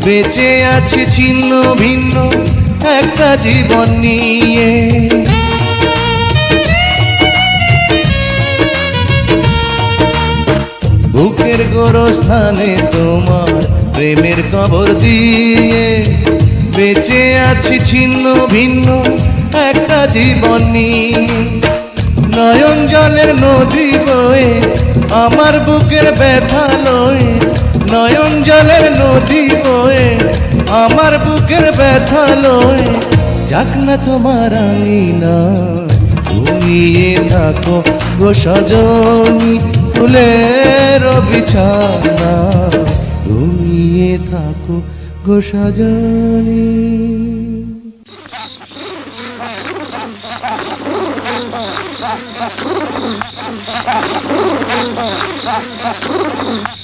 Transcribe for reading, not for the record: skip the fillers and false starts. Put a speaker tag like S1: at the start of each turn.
S1: বেঁচে আছি ছিন্ন ভিন্ন একটা জীবন নিয়ে। বুকের গোরস্থানে তোমার প্রেমের কবর দিয়ে বেঁচে আছি ছিন্ন ভিন্ন একটা জীবন নিয়ে। নয়ন জলের নদী বয়ে আমার বুকের ব্যথা লয়ে, নয়ন জলের নদী বয়ে আমার বুকের ব্যথা লয়ে। যাক না তোমার আঙিনা ঘুমিয়ে থাকো গো সজনী, ফুলের বিছানা ঘুমিয়ে থাকো গো Sajani.
S2: Ha ha ha ha!